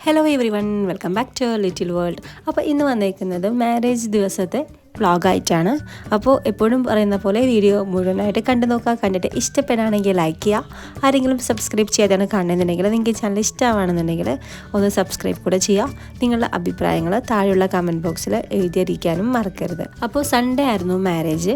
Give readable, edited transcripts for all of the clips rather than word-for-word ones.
Hello everyone, welcome back to little world. അപ്പോൾ ഇന്ന് വന്നേക്കുന്നത് മാരേജ് ദിവസത്തെ വ്ളോഗായിട്ടാണ്. അപ്പോൾ എപ്പോഴും പറയുന്ന പോലെ വീഡിയോ മുഴുവനായിട്ട് കണ്ടു നോക്കുക. കണ്ടിട്ട് ഇഷ്ടപ്പെടുകയാണെങ്കിൽ ലൈക്ക് ചെയ്യുക. ആരെങ്കിലും സബ്സ്ക്രൈബ് ചെയ്യാതാണ് കാണുന്നുണ്ടെങ്കിൽ, നിങ്ങൾക്ക് ചാനൽ ഇഷ്ടമാണെന്നുണ്ടെങ്കിൽ ഒന്ന് സബ്സ്ക്രൈബ് കൂടെ ചെയ്യുക. നിങ്ങളുടെ അഭിപ്രായങ്ങൾ താഴെയുള്ള കമൻറ്റ് ബോക്സിൽ എഴുതിയിരിക്കാനും മറക്കരുത്. അപ്പോൾ സൺഡേ ആയിരുന്നു മാരേജ്.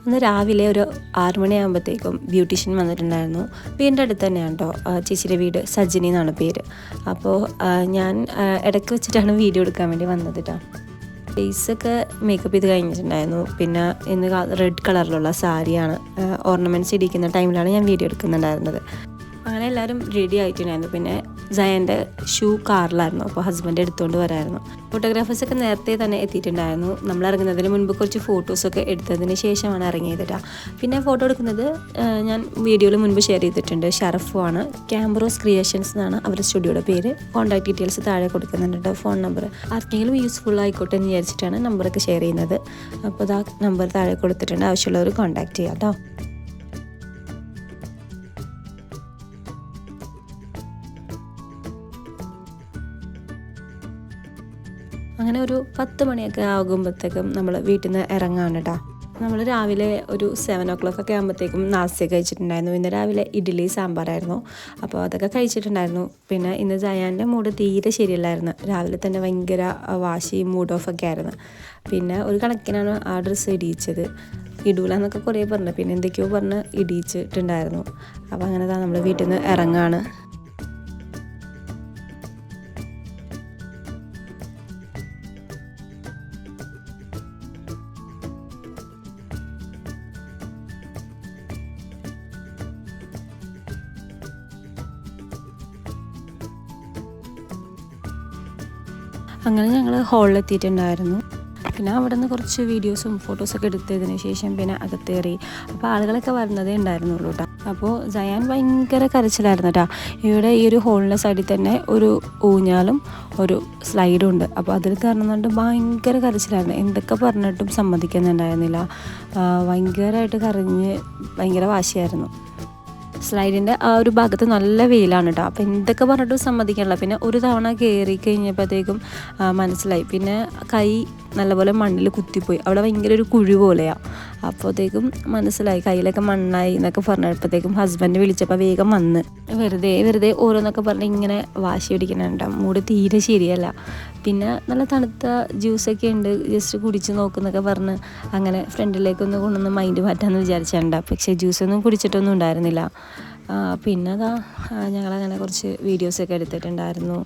അന്ന് രാവിലെ ഒരു 6 മണിയാകുമ്പോഴത്തേക്കും ബ്യൂട്ടീഷ്യൻ വന്നിട്ടുണ്ടായിരുന്നു. വീടിൻ്റെ അടുത്ത് തന്നെയാണ് കേട്ടോ ചേച്ചിയുടെ വീട്. സജിനി എന്നാണ് പേര്. അപ്പോൾ ഞാൻ ഇടയ്ക്ക് വെച്ചിട്ടാണ് വീഡിയോ എടുക്കാൻ വേണ്ടി വന്നത് കേട്ടോ. ഫേസൊക്കെ മേക്കപ്പ് ചെയ്ത് കഴിഞ്ഞിട്ടുണ്ടായിരുന്നു. പിന്നെ ഇന്ന് റെഡ് കളറിലുള്ള സാരിയാണ്, ഓർണമെൻറ്റ്സ് ഇടിക്കുന്ന ടൈമിലാണ് ഞാൻ വീഡിയോ എടുക്കുന്നുണ്ടായിരുന്നത്. അങ്ങനെ എല്ലാവരും റെഡി ആയിട്ടുണ്ടായിരുന്നു. പിന്നെ സയൻ്റെ ഷൂ കാറിലായിരുന്നു, അപ്പോൾ ഹസ്ബൻഡ് എടുത്തുകൊണ്ട് വരായിരുന്നു. ഫോട്ടോഗ്രാഫേഴ്സൊക്കെ നേരത്തെ തന്നെ എത്തിയിട്ടുണ്ടായിരുന്നു. നമ്മൾ ഇറങ്ങുന്നതിന് മുൻപ് കുറച്ച് ഫോട്ടോസൊക്കെ എടുത്തതിന് ശേഷമാണ് ഇറങ്ങിയത് കേട്ടോ. പിന്നെ ഫോട്ടോ എടുക്കുന്നത് ഞാൻ വീഡിയോയിൽ മുൻപ് ഷെയർ ചെയ്തിട്ടുണ്ട്. ഷറഫുമാണ്, ക്യാമറോസ് ക്രിയേഷൻസ് എന്നാണ് അവരുടെ സ്റ്റുഡിയോയുടെ പേര്. കോൺടാക്ട് ഡീറ്റെയിൽസ് താഴെ കൊടുക്കുന്നുണ്ട് കേട്ടോ, ഫോൺ നമ്പർ. ആർക്കെങ്കിലും യൂസ്ഫുൾ ആയിക്കോട്ടെ എന്ന് വിചാരിച്ചിട്ടാണ് നമ്പറൊക്കെ ഷെയർ ചെയ്യുന്നത്. അപ്പോൾ ഇതാ നമ്പർ താഴെ കൊടുത്തിട്ടുണ്ട്, ആവശ്യമുള്ളവർ കോൺടാക്ട് ചെയ്യാം കേട്ടോ. അങ്ങനെ ഒരു 10 മണിയൊക്കെ ആകുമ്പോഴത്തേക്കും നമ്മൾ വീട്ടിൽ നിന്ന് ഇറങ്ങാണ് കേട്ടോ. നമ്മൾ രാവിലെ ഒരു 7 o'clock ഒക്കെ ആകുമ്പോഴത്തേക്കും നാസ്തയൊക്കെ കഴിച്ചിട്ടുണ്ടായിരുന്നു. ഇന്ന് രാവിലെ ഇഡ്ഡലി സാമ്പാറായിരുന്നു, അപ്പോൾ അതൊക്കെ കഴിച്ചിട്ടുണ്ടായിരുന്നു. പിന്നെ ഇന്ന് ജയാൻ്റെ മൂഡ് തീരെ ശരിയല്ലായിരുന്നു. രാവിലെ തന്നെ ഭയങ്കര വാശി, മൂഡ് ഓഫ് ഒക്കെ ആയിരുന്നു. പിന്നെ ഒരു കണക്കിനാണ് ആ ഡ്രസ്സ് ഇടിയിച്ചത്. ഇടൂല എന്നൊക്കെ കുറേ പറഞ്ഞു, പിന്നെ എന്തൊക്കെയോ പറഞ്ഞ് ഇടിയിച്ചിട്ടുണ്ടായിരുന്നു. അപ്പോൾ അങ്ങനെ നമ്മൾ വീട്ടിൽ നിന്ന് ഇറങ്ങാണ്. അങ്ങനെ ഞങ്ങൾ ഹാളിലെത്തിയിട്ടുണ്ടായിരുന്നു. പിന്നെ അവിടെ നിന്ന് കുറച്ച് വീഡിയോസും ഫോട്ടോസൊക്കെ എടുത്തതിന് ശേഷം പിന്നെ അകത്തേറി. അപ്പോൾ ആളുകളൊക്കെ വരുന്നതേ ഉണ്ടായിരുന്നുള്ളൂ കേട്ടോ. അപ്പോൾ സയാൻ ഭയങ്കര കരച്ചിലായിരുന്നു കേട്ടോ. ഇവിടെ ഈ ഒരു ഹോളിൻ്റെ സൈഡിൽ തന്നെ ഒരു ഊഞ്ഞാലും ഒരു സ്ലൈഡും ഉണ്ട്. അപ്പോൾ അതിൽ കയറുന്നുണ്ട് ഭയങ്കര കരച്ചിലായിരുന്നു. എന്തൊക്കെ പറഞ്ഞിട്ടും സമ്മതിക്കുന്നുണ്ടായിരുന്നില്ല. ഭയങ്കരമായിട്ട് കരഞ്ഞ് ഭയങ്കര വാശിയായിരുന്നു. സ്ലൈഡിൻ്റെ ആ ഒരു ഭാഗത്ത് നല്ല വെയിലാണ് കേട്ടോ. അപ്പോൾ എന്തൊക്കെ പറഞ്ഞിട്ടും സമ്മതിക്കണില്ല. പിന്നെ ഒരു തവണ കയറി കഴിഞ്ഞപ്പോഴത്തേക്കും മനസ്സിലായി. പിന്നെ കൈ നല്ലപോലെ മണ്ണിൽ കുത്തിപ്പോയി. അവിടെ ഭയങ്കര ഒരു കുഴി പോലെയാണ്. അപ്പോഴത്തേക്കും മനസ്സിലായി, കയ്യിലൊക്കെ മണ്ണായി എന്നൊക്കെ പറഞ്ഞപ്പോഴത്തേക്കും ഹസ്ബൻഡ് വിളിച്ചപ്പോൾ വേഗം വന്ന് വെറുതെ ഓരോന്നൊക്കെ പറഞ്ഞ് ഇങ്ങനെ വാശി പിടിക്കുന്നുണ്ടാവും. മൂഡ് തീരെ ശരിയല്ല. പിന്നെ നല്ല തണുത്ത ജ്യൂസൊക്കെ ഉണ്ട്, ജസ്റ്റ് കുടിച്ച് നോക്കുന്നൊക്കെ പറഞ്ഞ് അങ്ങനെ ഫ്രണ്ടിലേക്കൊന്ന് കൊണ്ടൊന്ന് മൈൻഡ് മാറ്റാമെന്ന് വിചാരിച്ചിട്ടുണ്ട്. പക്ഷേ ജ്യൂസൊന്നും കുടിച്ചിട്ടൊന്നും ഉണ്ടായിരുന്നില്ല. പിന്നെ ഞങ്ങളങ്ങനെ കുറച്ച് വീഡിയോസൊക്കെ എടുത്തിട്ടുണ്ടായിരുന്നു.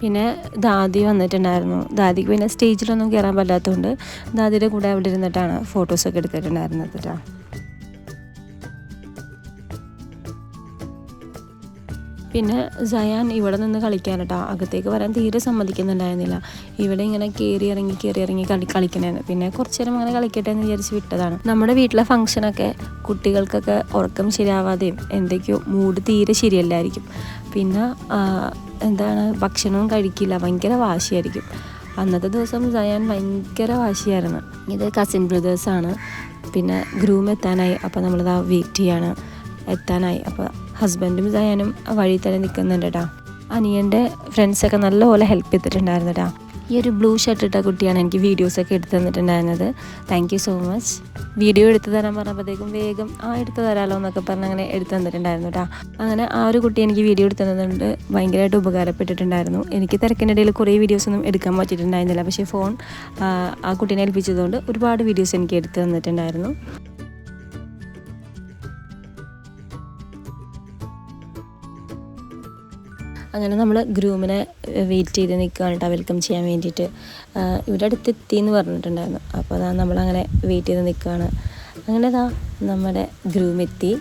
പിന്നെ ദാദി വന്നിട്ടുണ്ടായിരുന്നു. ദാദിക്ക് പിന്നെ സ്റ്റേജിലൊന്നും കയറാൻ പറ്റാത്തതുകൊണ്ട് ദാദിയുടെ കൂടെ അവിടെ ഇരുന്നിട്ടാണ് ഫോട്ടോസൊക്കെ എടുത്തിട്ടുണ്ടായിരുന്നത് കേട്ടോ. പിന്നെ സയാൻ ഇവിടെ നിന്ന് കളിക്കാൻ കേട്ടോ. അകത്തേക്ക് വരാൻ തീരെ സമ്മതിക്കുന്നുണ്ടായിരുന്നില്ല. ഇവിടെ ഇങ്ങനെ കയറി ഇറങ്ങി കളിക്കണേന്ന്. പിന്നെ കുറച്ച് നേരം അങ്ങനെ കളിക്കട്ടെ എന്ന് വിചാരിച്ച് വിട്ടതാണ്. നമ്മുടെ വീട്ടിലെ ഫംഗ്ഷനൊക്കെ കുട്ടികൾക്കൊക്കെ ഉറക്കം ശരിയാവാതെയും എന്തൊക്കെയോ മൂഡ് തീരെ ശരിയല്ലായിരിക്കും. പിന്നെ ഭക്ഷണവും കഴിക്കില്ല, ഭയങ്കര വാശിയായിരിക്കും. അന്നത്തെ ദിവസം സയാൻ ഭയങ്കര വാശിയായിരുന്നു. ഇത് കസിൻ ബ്രദേഴ്സാണ്. പിന്നെ ഗ്രൂം എത്താനായി. അപ്പോൾ നമ്മളിതാ വെയിറ്റ് ചെയ്യാണ്. എത്താനായി. അപ്പോൾ ഹസ്ബൻഡും സയാനും വഴി തന്നെ നിൽക്കുന്നുണ്ട് കേട്ടോ. അനിയൻ്റെ ഫ്രണ്ട്സൊക്കെ നല്ലപോലെ ഹെൽപ്പ് ചെയ്തിട്ടുണ്ടായിരുന്നു കേട്ടോ. ഈ ഒരു ബ്ലൂ ഷർട്ട് ഇട്ട കുട്ടിയാണ് എനിക്ക് വീഡിയോസൊക്കെ എടുത്തു തന്നിട്ടുണ്ടായിരുന്നത്. Thank you so much. Video എടുത്തു തരാൻ പറഞ്ഞപ്പോഴത്തേക്കും വേഗം എടുത്തു തരാമല്ലോ എന്നൊക്കെ പറഞ്ഞ് അങ്ങനെ എടുത്തു തന്നിട്ടുണ്ടായിരുന്നു കേട്ടോ. അങ്ങനെ ആ ഒരു കുട്ടി എനിക്ക് വീഡിയോ എടുത്തു തന്നതുകൊണ്ട് ഭയങ്കരമായിട്ട് ഉപകാരപ്പെട്ടിട്ടുണ്ടായിരുന്നു. എനിക്ക് തിരക്കിനിടയിൽ കുറേ വീഡിയോസൊന്നും എടുക്കാൻ പറ്റിയിട്ടുണ്ടായിരുന്നില്ല. പക്ഷേ ഫോൺ ആ കുട്ടീനെ ഏൽപ്പിച്ചതുകൊണ്ട് ഒരുപാട് വീഡിയോസ് എനിക്ക് എടുത്തു തന്നിട്ടുണ്ടായിരുന്നു. അങ്ങനെ നമ്മൾ ഗ്രൂമിനെ വെയിറ്റ് ചെയ്ത് നിൽക്കുകയാണ് കേട്ടോ, വെൽക്കം ചെയ്യാൻ വേണ്ടിയിട്ട്. ഇവിടെ അടുത്തെത്തി എന്ന് പറഞ്ഞിട്ടുണ്ടായിരുന്നു. അപ്പോൾ നമ്മളങ്ങനെ വെയിറ്റ് ചെയ്ത് നിൽക്കുകയാണ്. അങ്ങനെ നമ്മുടെ ഗ്രൂം എത്തി.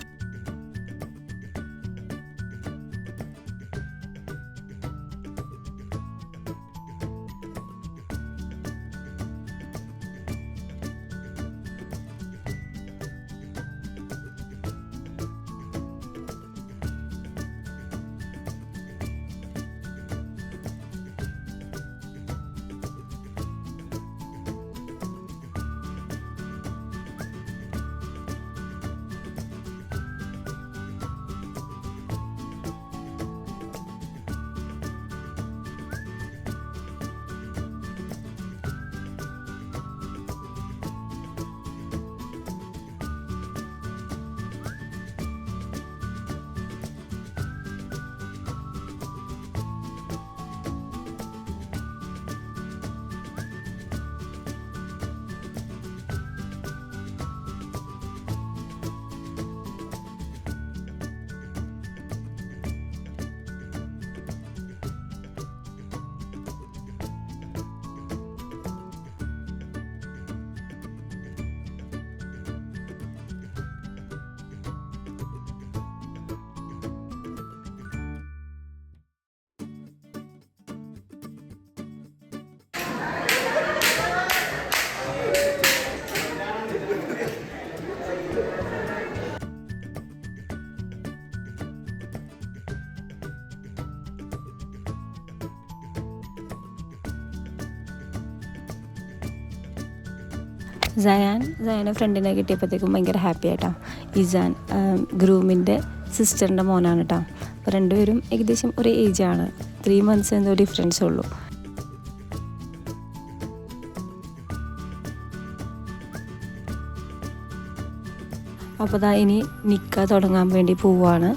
സയാനെ ഫ്രണ്ടിനെ കിട്ടിയപ്പോഴത്തേക്കും ഭയങ്കര ഹാപ്പി ആയിട്ടാണ്. ഇസാൻ ഗ്രൂമിൻ്റെ സിസ്റ്ററിൻ്റെ മോനാണ് കേട്ടോ. അപ്പോൾ രണ്ടുപേരും ഏകദേശം ഒരേ ഏജാണ്, 3 months എന്തോ ഡിഫറൻസേ ഉള്ളൂ. അപ്പോൾ ദാ ഇനി നിക്കാ തുടങ്ങാൻ വേണ്ടി പോവാണ്.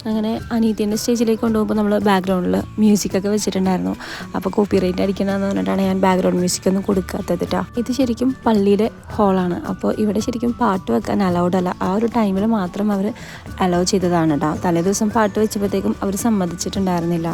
അങ്ങനെ അനീതിൻ്റെ സ്റ്റേജിലേക്ക് കൊണ്ടുപോകുമ്പോൾ നമ്മൾ ബാക്ക്ഗ്രൗണ്ടിൽ മ്യൂസിക്കൊക്കെ വെച്ചിട്ടുണ്ടായിരുന്നു. അപ്പോൾ കോപ്പിറൈറ്റ് അടിക്കണമെന്ന് പറഞ്ഞിട്ടാണ് ഞാൻ ബാക്ക്ഗ്രൗണ്ട് മ്യൂസിക്കൊന്നും കൊടുക്കാത്തത് കേട്ടോ. ഇത് ശരിക്കും പള്ളിയുടെ ഹോളാണ്. അപ്പോൾ ഇവിടെ ശരിക്കും പാട്ട് വെക്കാൻ അലൗഡ് അല്ല. ആ ഒരു ടൈമിൽ മാത്രം അവർ അലൗ ചെയ്തതാണ് കേട്ടോ. തലേ ദിവസം പാട്ട് വെച്ചപ്പോഴത്തേക്കും അവർ സമ്മതിച്ചിട്ടുണ്ടായിരുന്നില്ല.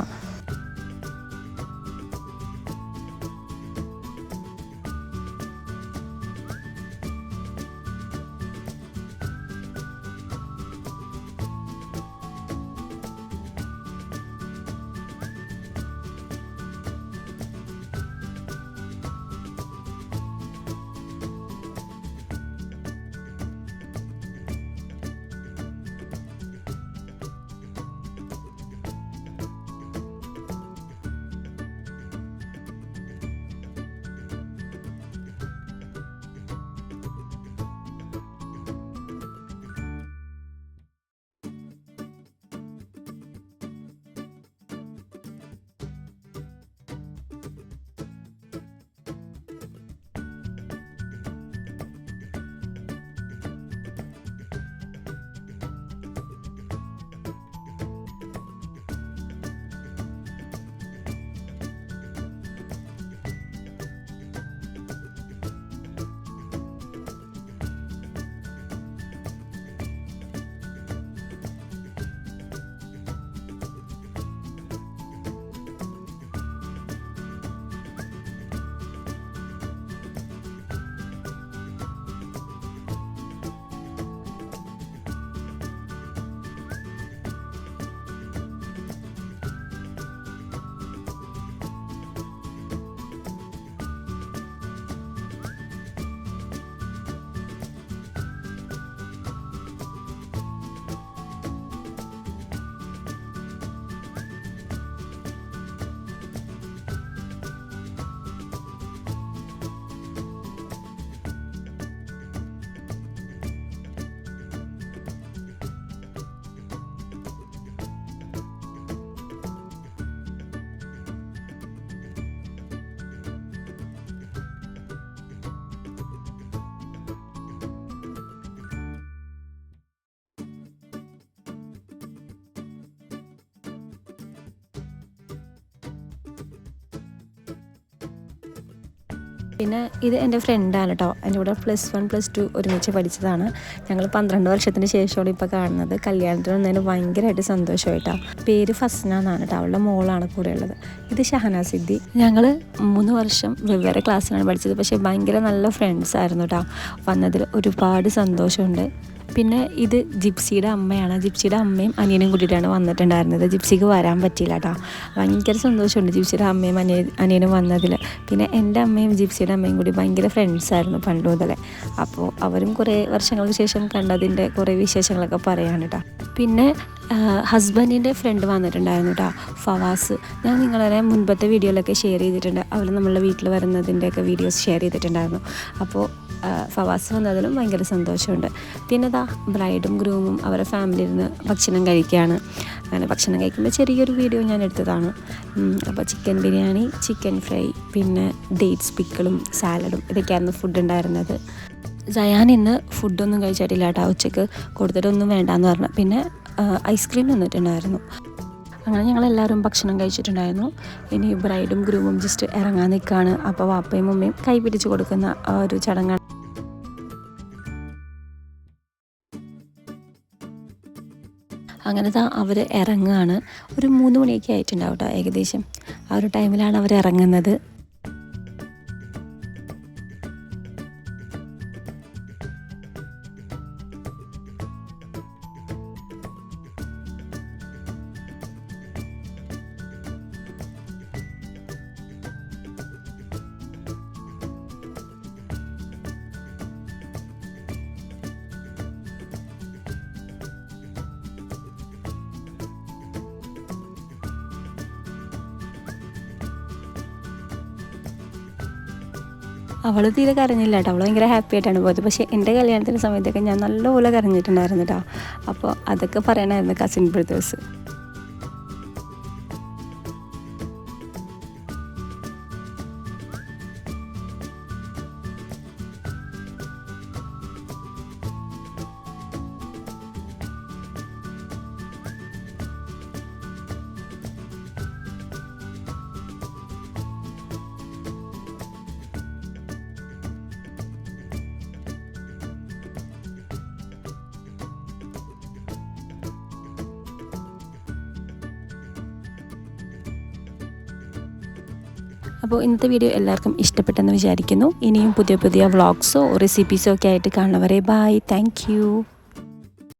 പിന്നെ ഇത് എൻ്റെ ഫ്രണ്ടാണ് കേട്ടോ. എൻ്റെ കൂടെ +1 +2 ഒരുമിച്ച് പഠിച്ചതാണ്. ഞങ്ങൾ 12 വർഷത്തിന് ശേഷമാണ് ഇപ്പോൾ കാണുന്നത്. കല്യാണത്തിന് വന്നതിന് ഭയങ്കരമായിട്ട് സന്തോഷമായിട്ടാണ്. പേര് ഫസ്ന എന്നാണ് കേട്ടോ. അവളുടെ മോളാണ് കൂടെ ഉള്ളത്. ഇത് ഷഹന സിദ്ദി. ഞങ്ങൾ 3 വർഷം വെവ്വേറെ ക്ലാസ്സിലാണ് പഠിച്ചത്. പക്ഷേ ഭയങ്കര നല്ല ഫ്രണ്ട്സ് ആയിരുന്നു കേട്ടോ. വന്നതിൽ ഒരുപാട് സന്തോഷമുണ്ട്. പിന്നെ ഇത് ജിപ്സിയുടെ അമ്മയാണ്. ജിപ്സിയുടെ അമ്മയും അനിയനും കൂട്ടിയിട്ടാണ് വന്നിട്ടുണ്ടായിരുന്നത്. ജിപ്സിക്ക് വരാൻ പറ്റിയില്ല കേട്ടോ. ഭയങ്കര സന്തോഷമുണ്ട് ജിപ്സിയുടെ അമ്മയും അനിയനും വന്നതിൽ. പിന്നെ എൻ്റെ അമ്മയും ജിപ്സിയുടെ അമ്മയും കൂടി ഭയങ്കര ഫ്രണ്ട്സായിരുന്നു പണ്ട് മുതലേ. അപ്പോൾ അവരും കുറേ വർഷങ്ങൾക്ക് ശേഷം കണ്ടതിൻ്റെ കുറേ വിശേഷങ്ങളൊക്കെ പറയാണ് കേട്ടോ. പിന്നെ ഹസ്ബൻഡിൻ്റെ ഫ്രണ്ട് വന്നിട്ടുണ്ടായിരുന്നു കേട്ടോ, ഫവാസ്. ഞാൻ നിങ്ങളെ മുൻപത്തെ വീഡിയോയിലൊക്കെ ഷെയർ ചെയ്തിട്ടുണ്ട്. അവർ നമ്മളെ വീട്ടിൽ വരുന്നതിൻ്റെയൊക്കെ വീഡിയോസ് ഷെയർ ചെയ്തിട്ടുണ്ടായിരുന്നു. അപ്പോൾ ഫവാസ് വന്നതിലും ഭയങ്കര സന്തോഷമുണ്ട്. പിന്നെ ബ്രൈഡും ഗ്രൂമും അവരുടെ ഫാമിലിയിൽ നിന്ന് ഭക്ഷണം കഴിക്കുകയാണ്. അങ്ങനെ ഭക്ഷണം കഴിക്കുമ്പോൾ ചെറിയൊരു വീഡിയോ ഞാൻ എടുത്തതാണ്. അപ്പോൾ ചിക്കൻ ബിരിയാണി, ചിക്കൻ ഫ്രൈ, പിന്നെ ഡേറ്റ്സ് പിക്കിളും സാലഡും ഇതൊക്കെയായിരുന്നു ഫുഡ് ഉണ്ടായിരുന്നത്. ജയാൻ ഇന്ന് ഫുഡൊന്നും കഴിച്ചിട്ടില്ല കേട്ടോ. ഉച്ചയ്ക്ക് കൊടുത്തിട്ടൊന്നും വേണ്ടാന്ന് പറഞ്ഞു. പിന്നെ ഐസ്ക്രീം തന്നിട്ടുണ്ടായിരുന്നു. അങ്ങനെ ഞങ്ങളെല്ലാവരും ഭക്ഷണം കഴിച്ചിട്ടുണ്ടായിരുന്നു. ഇനി ബ്രൈഡും ഗ്രൂമും ജസ്റ്റ് ഇറങ്ങാൻ നിൽക്കുകയാണ്. അപ്പോൾ വാപ്പയും ഉമ്മയും കൈ പിടിച്ച് കൊടുക്കുന്ന ഒരു ചടങ്ങാണ്. അങ്ങനെ അവർ ഇറങ്ങുകയാണ്. ഒരു 3 മണിയൊക്കെ ആയിട്ടുണ്ടാവും കേട്ടോ ഏകദേശം. ആ ഒരു ടൈമിലാണ് അവർ ഇറങ്ങുന്നത്. അവൾ തീരെ കരഞ്ഞില്ല കേട്ടോ. അവൾ ഭയങ്കര ഹാപ്പി ആയിട്ടാണ് പോയത്. പക്ഷേ എൻ്റെ കല്യാണത്തിൻ്റെ സമയത്തൊക്കെ ഞാൻ നല്ലപോലെ കരഞ്ഞിട്ടുണ്ടായിരുന്നു കേട്ടോ. അപ്പോൾ അതൊക്കെ പറയണമായിരുന്നു കസിൻ ബ്രദേഴ്സ്. അപ്പോൾ ഇന്നത്തെ വീഡിയോ എല്ലാവർക്കും ഇഷ്ടപ്പെട്ടെന്ന് വിചാരിക്കുന്നു. ഇനിയും പുതിയ പുതിയ വ്ളോഗ്സോ റെസിപ്പീസോ ഒക്കെ ആയിട്ട് കാണുന്നവരെ ബൈ. Thank you.